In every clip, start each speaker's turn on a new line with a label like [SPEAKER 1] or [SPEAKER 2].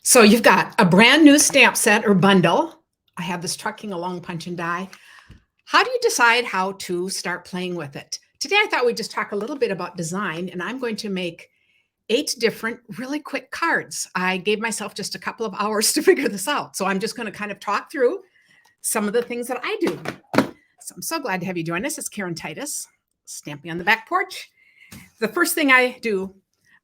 [SPEAKER 1] So you've got a brand new stamp set or bundle. I have this trucking along punch and die. How do you decide how to start playing with it? Today, I thought we'd just talk a little bit about design, and I'm going to make 8 different really quick cards. I gave myself just a couple of hours to figure this out. So I'm just going to kind of talk through some of the things that I do. So I'm so glad to have you join us. It's Karen Titus, stamping on the back porch. The first thing I do,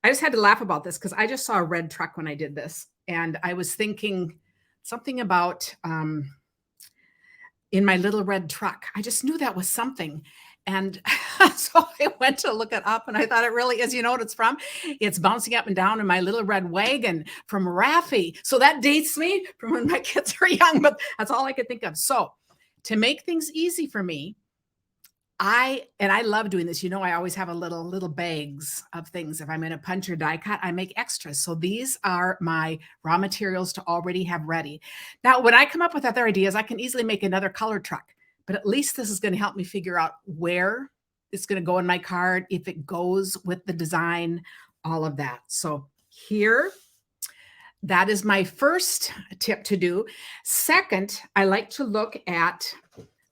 [SPEAKER 1] I just had to laugh about this because I just saw a red truck when I did this. And I was thinking something about in my little red truck. I just knew that was something. And so I went to look it up and I thought it really is. You know what it's from? It's bouncing up and down in my little red wagon from Raffi. So that dates me from when my kids were young, but that's all I could think of. So to make things easy for me, I love doing this. You know, I always have a little bags of things. If I'm in a punch or die cut, I make extras. So these are my raw materials to already have ready. Now, when I come up with other ideas, I can easily make another color truck, but at least this is going to help me figure out where it's going to go in my card, if it goes with the design, all of that. So here, that is my first tip to do. Second, I like to look at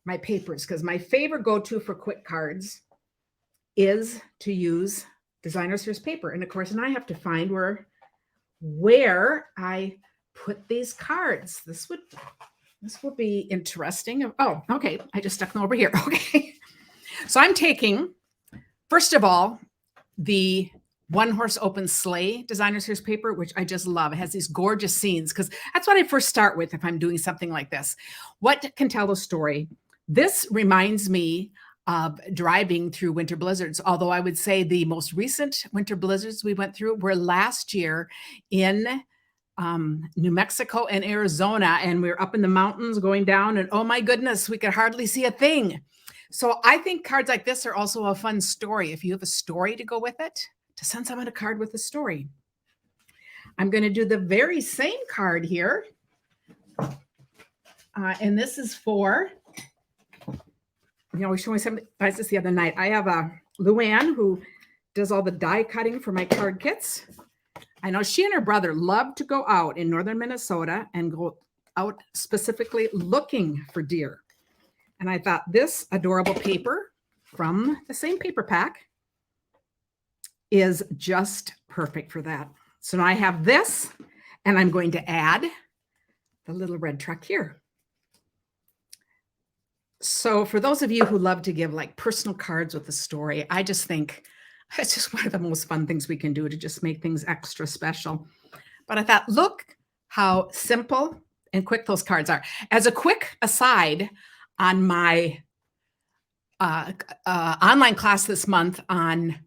[SPEAKER 1] my papers, because my favorite go-to for quick cards is to use designer series paper. And of course, and I have to find where I put these cards. This would be interesting. Oh, okay. I just stuck them over here. Okay. So I'm taking, first of all, the One Horse Open Sleigh designer series paper, which I just love. It has these gorgeous scenes because that's what I first start with if I'm doing something like this. What can tell the story? This reminds me of driving through winter blizzards, although I would say the most recent winter blizzards we went through were last year in New Mexico and Arizona, and we were up in the mountains going down, and oh my goodness, we could hardly see a thing. So I think cards like this are also a fun story. If you have a story to go with it, to send someone a card with a story. I'm going to do the very same card here. And this is for, you know, we showed some guys this the other night. I have a Luann who does all the die cutting for my card kits. I know she and her brother love to go out in northern Minnesota and go out specifically looking for deer. And I thought this adorable paper from the same paper pack is just perfect for that. So now I have this, and I'm going to add the little red truck here. So for those of you who love to give like personal cards with a story, I just think it's just one of the most fun things we can do to just make things extra special. But I thought, look how simple and quick those cards are. As a quick aside, on my online class this month on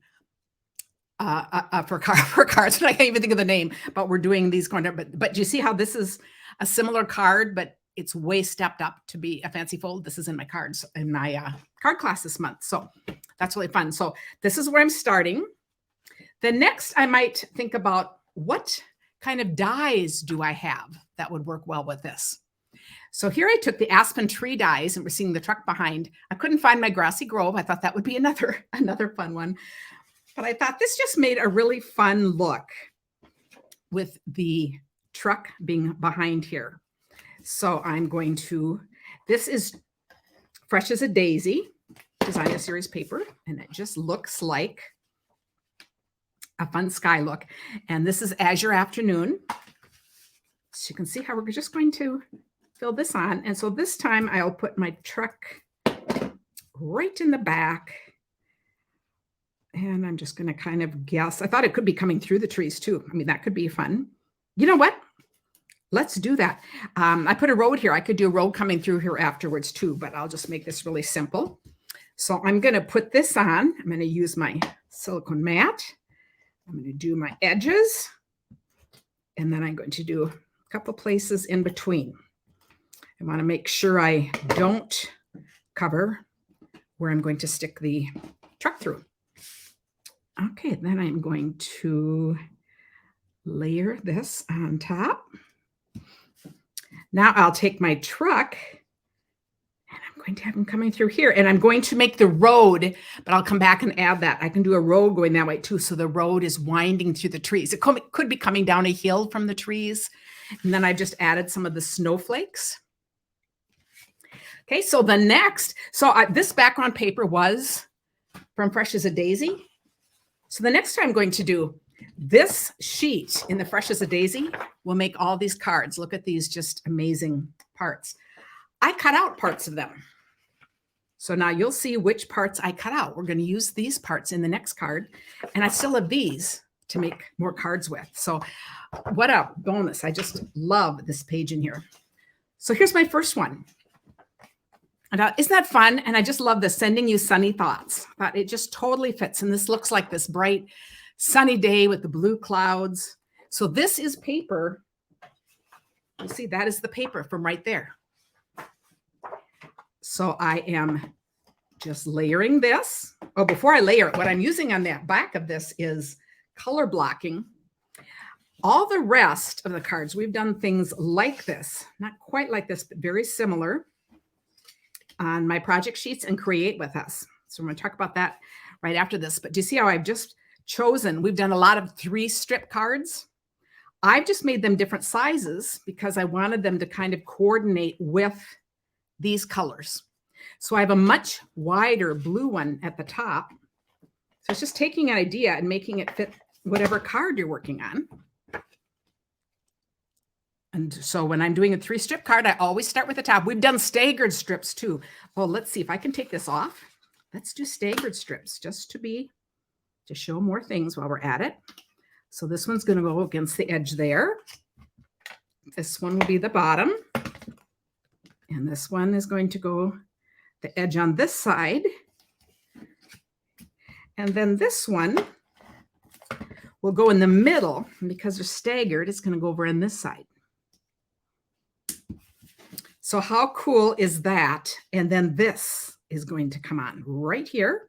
[SPEAKER 1] for cards, and I can't even think of the name, but we're doing these corner. But do you see how this is a similar card, but it's way stepped up to be a fancy fold? This is in my cards in my card class this month. So that's really fun. So this is where I'm starting. The next, I might think about what kind of dies do I have that would work well with this. So here I took the aspen tree dies, and we're seeing the truck behind. I couldn't find my grassy grove. I thought that would be another fun one. But I thought this just made a really fun look with the truck being behind here. So I'm going to, this is Fresh as a Daisy, designer series paper, and it just looks like a fun sky look. And this is Azure Afternoon. So you can see how we're just going to fill this on. And so this time I'll put my truck right in the back. And I'm just going to kind of guess. I thought it could be coming through the trees too. I mean, that could be fun. You know what? Let's do that. I put a road here. I could do a road coming through here afterwards too, but I'll just make this really simple. So I'm going to put this on. I'm going to use my silicone mat. I'm going to do my edges. And then I'm going to do a couple places in between. I want to make sure I don't cover where I'm going to stick the truck through. Okay, then I'm going to layer this on top. Now I'll take my truck and I'm going to have them coming through here. And I'm going to make the road, but I'll come back and add that. I can do a road going that way too. So the road is winding through the trees. It could be coming down a hill from the trees. And then I just added some of the snowflakes. Okay, so the next, this background paper was from Fresh as a Daisy. So the next time I'm going to do this sheet in the Fresh as a Daisy, we'll make all these cards. Look at these just amazing parts. I cut out parts of them. So now you'll see which parts I cut out. We're going to use these parts in the next card. And I still have these to make more cards with. So what a bonus. I just love this page in here. So here's my first one. And isn't that fun? And I just love the sending you sunny thoughts. But it just totally fits. And this looks like this bright sunny day with the blue clouds. So this is paper. You see, that is the paper from right there. So I am just layering this. Oh, before I layer it, what I'm using on the back of this is color blocking. All the rest of the cards, we've done things like this, not quite like this, but very similar on my project sheets and Create With Us. So I'm going to talk about that right after this. But do you see how I've just chosen? We've done a lot of 3-strip cards. I've just made them different sizes because I wanted them to kind of coordinate with these colors. So I have a much wider blue one at the top. So it's just taking an idea and making it fit whatever card you're working on. And so when I'm doing a 3-strip card, I always start with the top. We've done staggered strips too. Well, let's see if I can take this off. Let's do staggered strips just to show more things while we're at it. So this one's going to go against the edge there. This one will be the bottom. And this one is going to go the edge on this side. And then this one will go in the middle. And because they're staggered, it's going to go over on this side. So how cool is that? And then this is going to come on right here.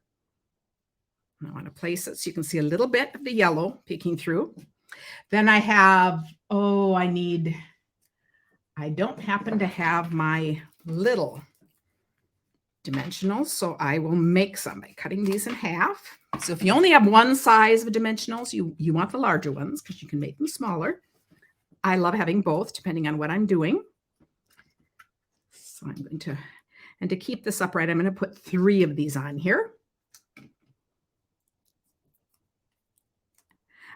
[SPEAKER 1] I want to place it so you can see a little bit of the yellow peeking through. Then I have, I don't happen to have my little dimensionals, so I will make some by cutting these in half. So if you only have one size of dimensionals, you want the larger ones because you can make them smaller. I love having both depending on what I'm doing. So I'm going to, and to keep this upright, I'm going to put 3 of these on here.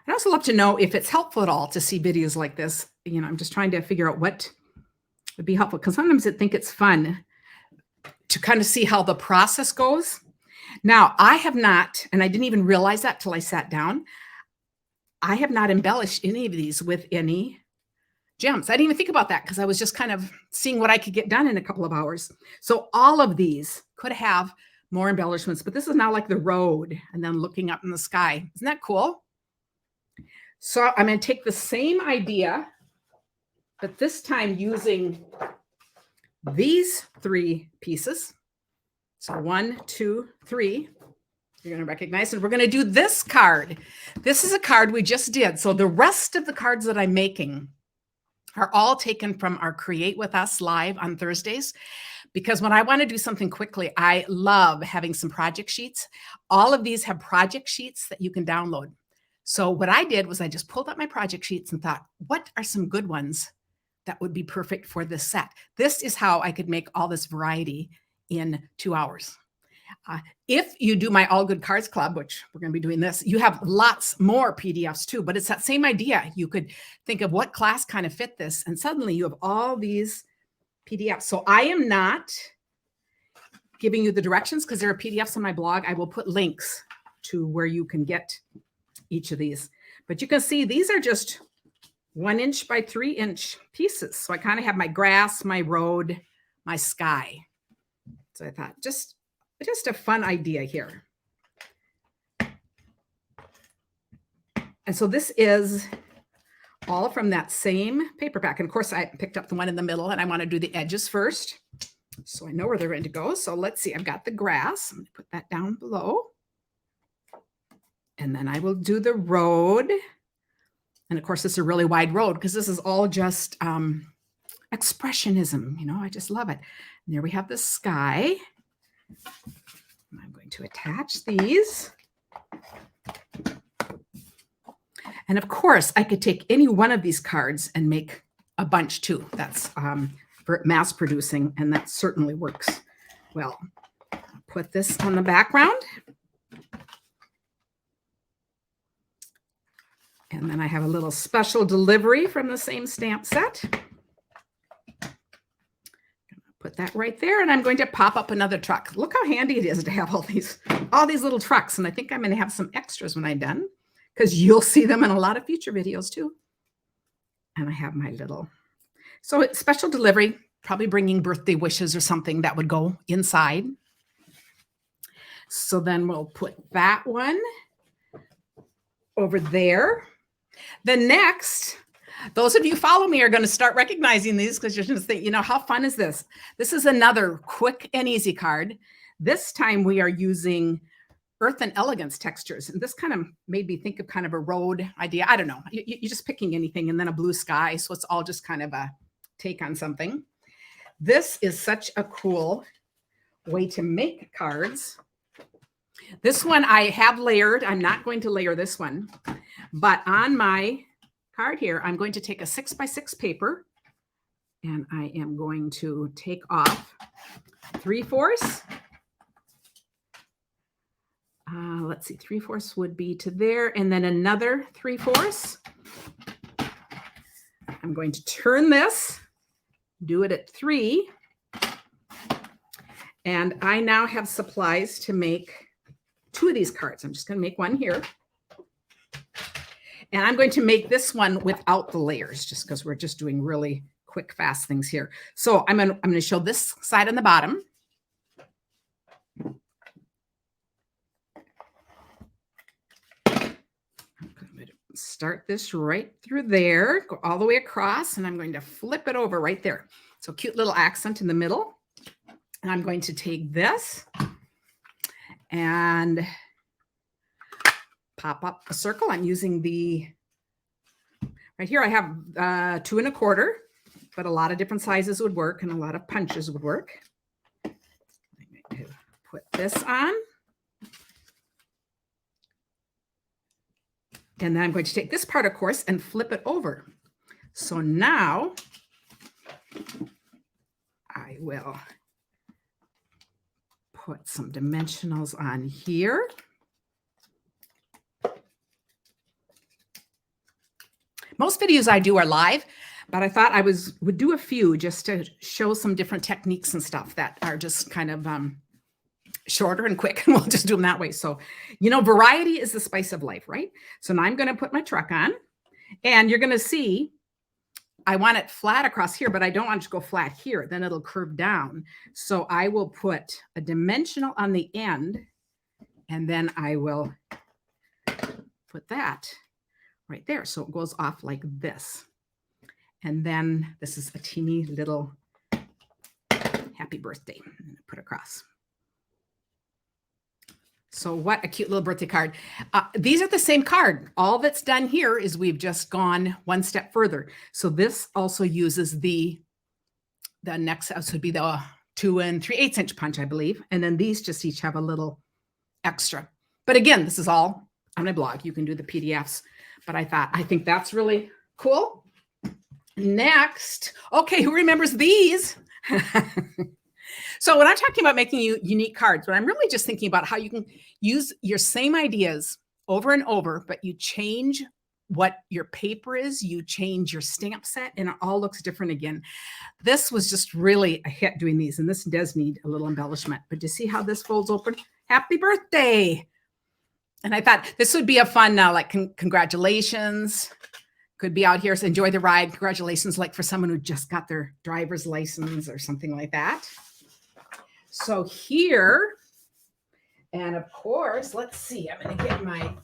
[SPEAKER 1] I'd also love to know if it's helpful at all to see videos like this. You know, I'm just trying to figure out what would be helpful because sometimes I think it's fun to kind of see how the process goes. Now, I have not, and I didn't even realize that till I sat down, I have not embellished any of these with any gems. I didn't even think about that because I was just kind of seeing what I could get done in a couple of hours. So all of these could have more embellishments, but this is now like the road and then looking up in the sky. Isn't that cool? So I'm going to take the same idea, but this time using these 3 pieces. So 1, 2, 3. You're going to recognize it. We're going to do this card. This is a card we just did. So the rest of the cards that I'm making are all taken from our Create With Us live on Thursdays. Because when I want to do something quickly, I love having some project sheets. All of these have project sheets that you can download. So what I did was I just pulled up my project sheets and thought, what are some good ones that would be perfect for this set? This is how I could make all this variety in 2 hours. If you do my All Good Cards Club, which we're going to be doing this, you have lots more PDFs too, but it's that same idea. You could think of what class kind of fit this, and suddenly you have all these PDFs. So I am not giving you the directions because there are PDFs on my blog. I will put links to where you can get each of these. But you can see these are just 1 inch by 3 inch pieces. So I kind of have my grass, my road, my sky. So I thought just a fun idea here. And so this is all from that same paperback. And of course, I picked up the one in the middle and I want to do the edges first. So I know where they're going to go. So let's see, I've got the grass. I'm going to put that down below. And then I will do the road. And of course, this is a really wide road because this is all just expressionism. I just love it. And there we have the sky. I'm going to attach these. And of course, I could take any one of these cards and make a bunch too. That's for mass producing, and that certainly works well. Put this on the background. And then I have a little special delivery from the same stamp set. Put that right there, and I'm going to pop up another truck. Look how handy it is to have all these little trucks, and I think I'm going to have some extras when I'm done, because you'll see them in a lot of future videos too. And I have my little, so special delivery, probably bringing birthday wishes or something that would go inside. So then we'll put that one over there. The next, those of you who follow me are going to start recognizing these, because you're going to think, how fun is this? This is another quick and easy card. This time we are using Earth and Elegance textures. And this kind of made me think of kind of a road idea. I don't know. You're just picking anything, and then a blue sky. So it's all just kind of a take on something. This is such a cool way to make cards. This one I have layered. I'm not going to layer this one, but on my card here, I'm going to take a 6x6 paper, and I am going to take off 3/4. Let's see, 3/4 would be to there, and then another 3/4. I'm going to turn this, do it at 3, and I now have supplies to make 2 of these cards. I'm just going to make one here. And I'm going to make this one without the layers, just because we're just doing really quick, fast things here. So I'm going to show this side on the bottom. I'm going to start this right through there, go all the way across, and I'm going to flip it over right there. So cute little accent in the middle. And I'm going to take this and pop up a circle. I'm using right here I have 2 1/4, but a lot of different sizes would work, and a lot of punches would work. I'm going to put this on. And then I'm going to take this part, of course, and flip it over. So now I will put some dimensionals on here. Most videos I do are live, but I thought I would do a few just to show some different techniques and stuff that are just kind of shorter and quick, and we'll just do them that way. So, variety is the spice of life, right? So now I'm going to put my truck on, and you're going to see I want it flat across here, but I don't want it to go flat here. Then it'll curve down. So I will put a dimensional on the end, and then I will put that right there. So it goes off like this. And then this is a teeny little happy birthday. I'm going to put across. So what a cute little birthday card. These are the same card. All that's done here is we've just gone one step further. So this also uses the next, this would be the 2 3/8 inch punch, I believe. And then these just each have a little extra. But again, this is all on my blog. You can do the PDFs. But I think that's really cool. Next, okay, who remembers these? So when I'm talking about making unique cards, but I'm really just thinking about how you can use your same ideas over and over, but you change what your paper is, you change your stamp set, and it all looks different again. This was just really a hit doing these, and this does need a little embellishment. But do you see how this folds open? Happy birthday. And I thought this would be a fun, like congratulations. Could be out here, so enjoy the ride. Congratulations, like for someone who just got their driver's license or something like that. So here, and of course, let's see, I'm going to get my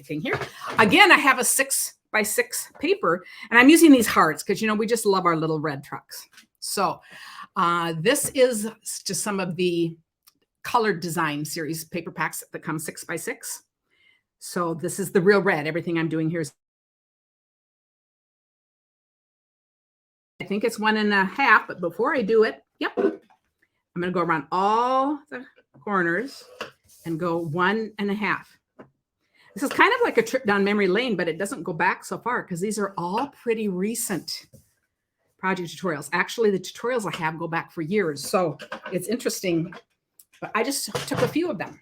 [SPEAKER 1] thing here. Again, I have a 6x6 paper, and I'm using these hearts because, we just love our little red trucks. So this is just some of the colored design series paper packs that come 6x6. So this is the real red. Everything I'm doing here is think it's 1.5, but before I do it, yep, I'm going to go around all the corners and go 1.5. This is kind of like a trip down memory lane, but it doesn't go back so far because these are all pretty recent project tutorials. Actually, the tutorials I have go back for years, so it's interesting, but I just took a few of them.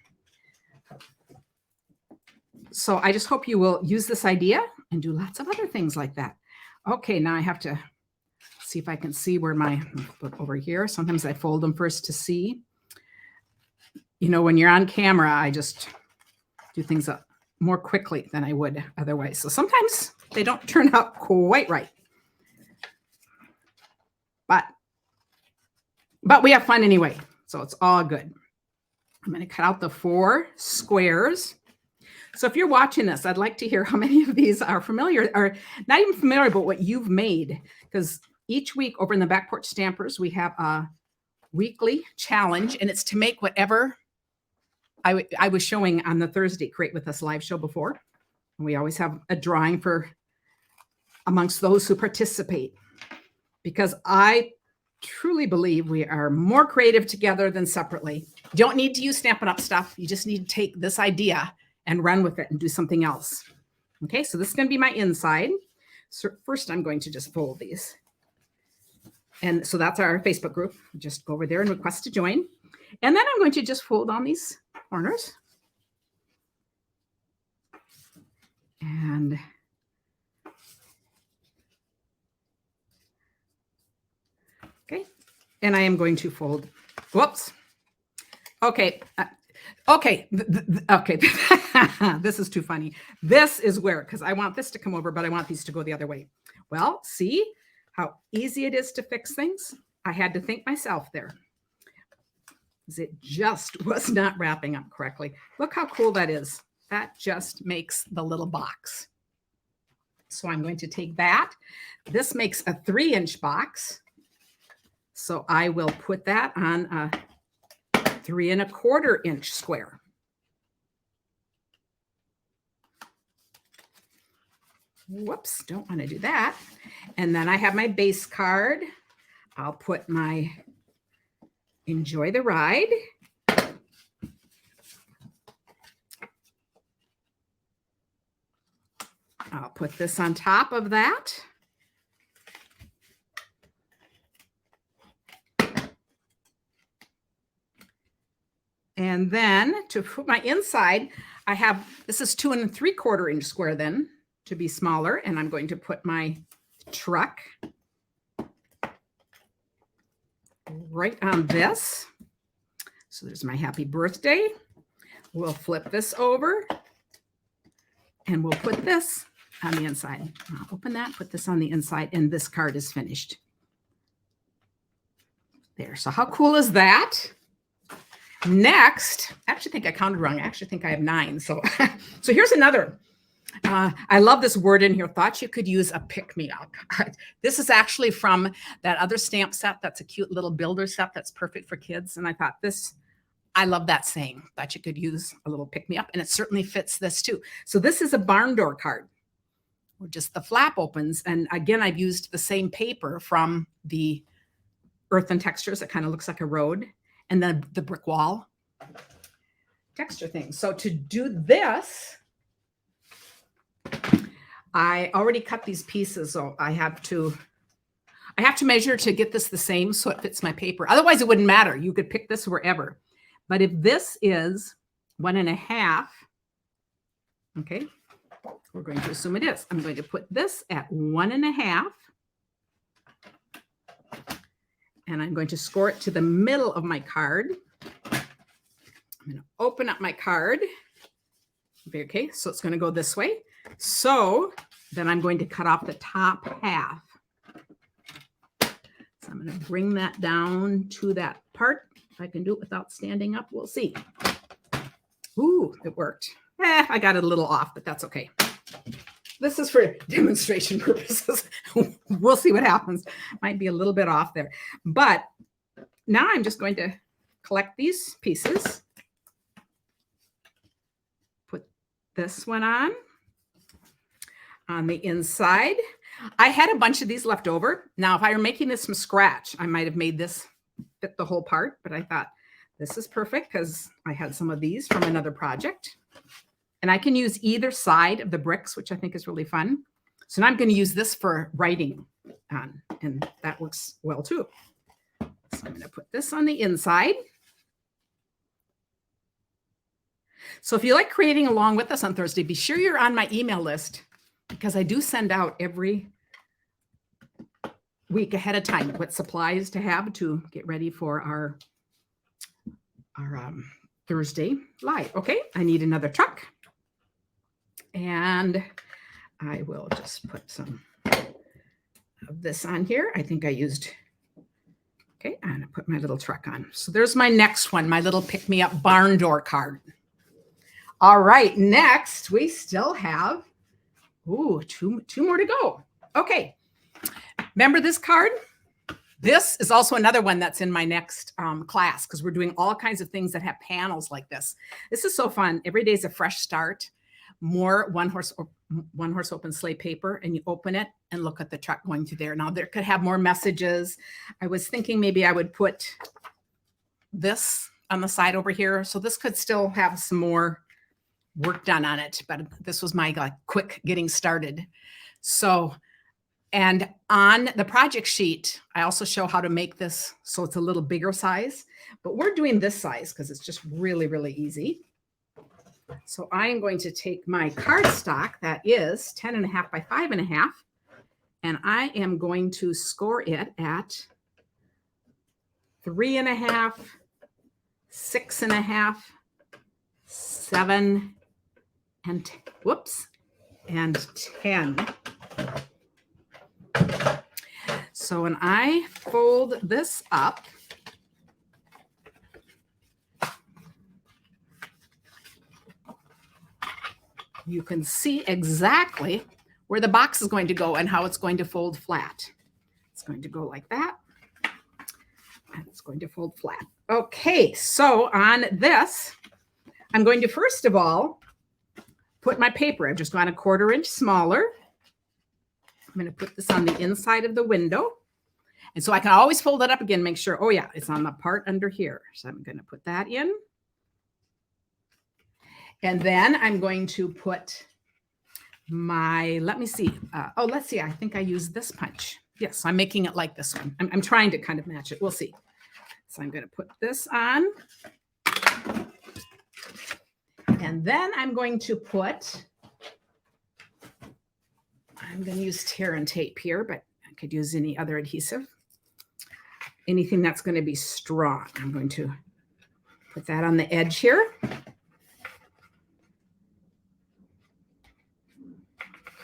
[SPEAKER 1] So I just hope you will use this idea and do lots of other things like that. Okay, now I have to see if I can see where my, over here. Sometimes I fold them first to see. You know, when you're on camera, I just do things up more quickly than I would otherwise. So sometimes they don't turn out quite right. But we have fun anyway, so it's all good. I'm going to cut out the 4 squares. So if you're watching this, I'd like to hear how many of these are familiar, or not even familiar, but what you've made. Because each week over in the Back Porch Stampers, we have a weekly challenge, and it's to make whatever I was showing on the Thursday Create With Us live show before. And we always have a drawing for amongst those who participate. Because I truly believe we are more creative together than separately. You don't need to use Stampin' Up! Stuff. You just need to take this idea and run with it and do something else. Okay, so this is going to be my inside. So first, I'm going to just fold these. And so that's our Facebook group. Just go over there and request to join. And then I'm going to just fold on these corners. And okay, and I am going to fold. Whoops. Okay. Okay. Okay. This is too funny. This is where, because I want this to come over, but I want these to go the other way. Well, see how easy it is to fix things? I had to think myself there. It just was not wrapping up correctly. Look how cool that is. That just makes the little box. So I'm going to take that. This makes a 3-inch box. So I will put that on a 3¼ inch square. Whoops, don't want to do that. And then I have my base card. I'll put my Enjoy the Ride. I'll put this on top of that. And then to put my inside, I have, this is 2 3/4 inch square then to be smaller. And I'm going to put my truck right on this. So there's my happy birthday. We'll flip this over and we'll put this on the inside. I'll open that, put this on the inside, and this card is finished. There. So how cool is that? Next, I actually think I counted wrong. I actually think I have 9. So, so here's another. I love this word in here. Thought you could use a pick-me-up. This is actually from that other stamp set. That's a cute little builder set that's perfect for kids. And I thought this, I love that saying. Thought you could use a little pick-me-up. And it certainly fits this too. So this is a barn door card where just the flap opens. And again, I've used the same paper from the Earth and Textures. It kind of looks like a road. And then the brick wall texture thing. So to do this, I already cut these pieces, so I have to measure to get this the same so it fits my paper. Otherwise, it wouldn't matter. You could pick this wherever. But if this is 1.5, okay, we're going to assume it is. I'm going to put this at 1.5. And I'm going to score it to the middle of my card. I'm going to open up my card. Okay, so it's going to go this way. So then I'm going to cut off the top half. So I'm going to bring that down to that part. If I can do it without standing up, we'll see. Ooh, it worked. I got it a little off, but that's okay. This is for demonstration purposes. We'll see what happens. Might be a little bit off there. But now I'm just going to collect these pieces. Put this one on the inside. I had a bunch of these left over. Now, if I were making this from scratch, I might have made this fit the whole part, but I thought this is perfect because I had some of these from another project. And I can use either side of the bricks, which I think is really fun. So now I'm going to use this for writing on, and that works well too. So I'm going to put this on the inside. So if you like creating along with us on Thursday, be sure you're on my email list because I do send out every week ahead of time what supplies to have to get ready for our Thursday live. Okay, I need another truck. And I will just put some of this on here. I think I used, okay, I'm gonna put my little truck on. So there's my next one, my little pick-me-up barn door card. All right, next we still have, two more to go. Okay, remember this card? This is also another one that's in my next class because we're doing all kinds of things that have panels like this. This is so fun. Every day is a fresh start. More one horse open sleigh paper, and you open it and look at the truck going through there. Now there could have more messages. I was thinking maybe I would put this on the side over here. So this could still have some more work done on it, but this was my quick getting started. So, and on the project sheet, I also show how to make this so it's a little bigger size, but we're doing this size because it's just really, really easy. So I am going to take my cardstock that is 10.5 by 5.5, and I am going to score it at 3.5, 6.5, 7, and 10. So when I fold this up, you can see exactly where the box is going to go and how it's going to fold flat. It's going to go like that, and it's going to fold flat. Okay, so on this, I'm going to first of all put my paper. I've just gone 1/4 inch smaller. I'm going to put this on the inside of the window. And so I can always fold it up again, make sure, oh yeah, it's on the part under here. So I'm going to put that in. And then I'm going to put my, let me see. Let's see. I think I used this punch. Yes, I'm making it like this one. I'm trying to kind of match it. We'll see. So I'm going to put this on. And then I'm going to I'm going to use tear and tape here, but I could use any other adhesive. Anything that's going to be strong. I'm going to put that on the edge here.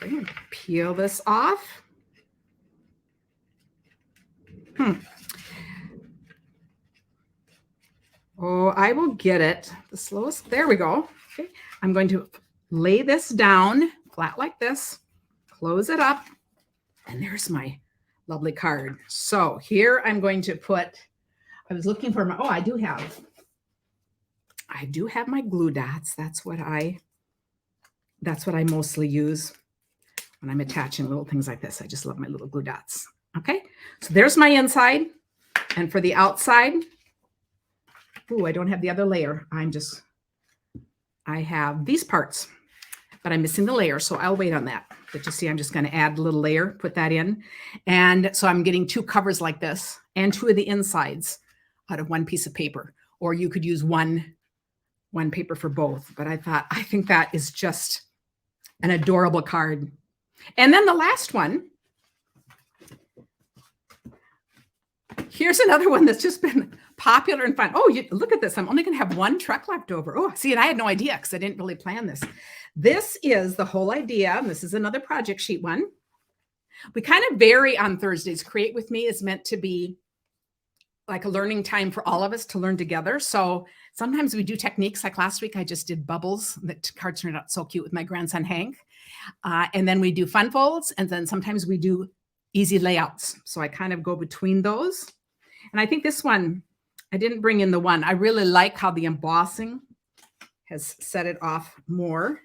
[SPEAKER 1] Okay, peel this off. Oh, I will get it. The slowest. There we go. Okay, I'm going to lay this down flat like this, close it up, and there's my lovely card. So here I'm going to put, I was looking for my, I do have my glue dots. That's what I mostly use when I'm attaching little things like this. I just love my little glue dots. Okay, so there's my inside. And for the outside, I don't have the other layer. I have these parts, but I'm missing the layer, so I'll wait on that. But you see, I'm just going to add a little layer, put that in. And so I'm getting 2 covers like this and 2 of the insides out of 1 piece of paper. Or you could use one paper for both. But I think that is just an adorable card. And then the last one, here's another one that's just been popular and fun. Oh, look at this. I'm only going to have 1 truck left over. Oh, see, and I had no idea because I didn't really plan this. This is the whole idea. And this is another project sheet one. We kind of vary on Thursdays. Create with Me is meant to be like a learning time for all of us to learn together. So sometimes we do techniques. Like last week, I just did bubbles. The cards turned out so cute with my grandson, Hank. And then we do fun folds. And then sometimes we do easy layouts. So I kind of go between those. And I think this one, I didn't bring in the one. I really like how the embossing has set it off more.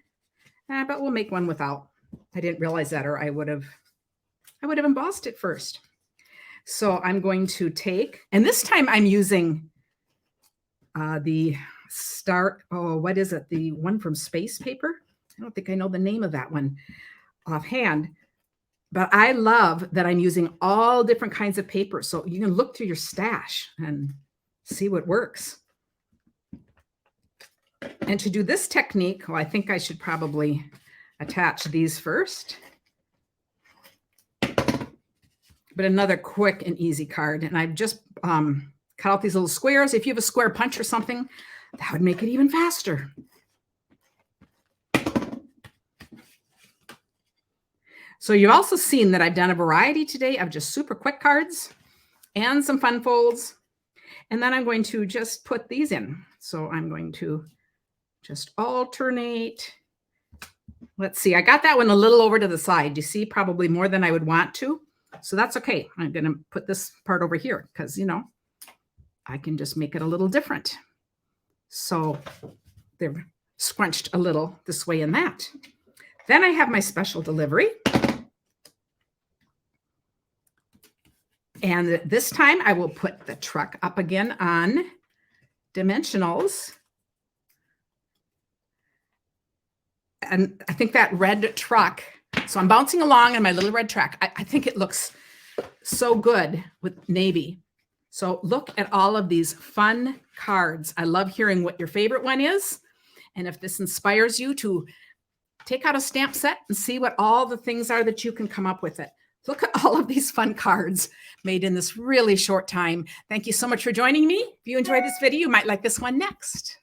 [SPEAKER 1] But we'll make one without. I didn't realize that, or I would have I would have embossed it first. So I'm going to take, and this time I'm using the what is it? The one from Space Paper. I don't think I know the name of that one offhand, but I love that I'm using all different kinds of paper. So you can look through your stash and see what works. And to do this technique, well, I think I should probably attach these first. But another quick and easy card. And I've just cut out these little squares. If you have a square punch or something, that would make it even faster. So you've also seen that I've done a variety today of just super quick cards and some fun folds. And then I'm going to just put these in. So I'm going to just alternate. Let's see, I got that one a little over to the side. You see, probably more than I would want to. So that's okay. I'm going to put this part over here because, you know, I can just make it a little different. So they're scrunched a little this way and that. Then I have my special delivery. And this time I will put the truck up again on dimensionals. And I think that red truck, so I'm bouncing along in my little red truck. I think it looks so good with navy. So look at all of these fun cards. I love hearing what your favorite one is. And if this inspires you to take out a stamp set and see what all the things are that you can come up with it. Look at all of these fun cards made in this really short time. Thank you so much for joining me. If you enjoyed this video, you might like this one next.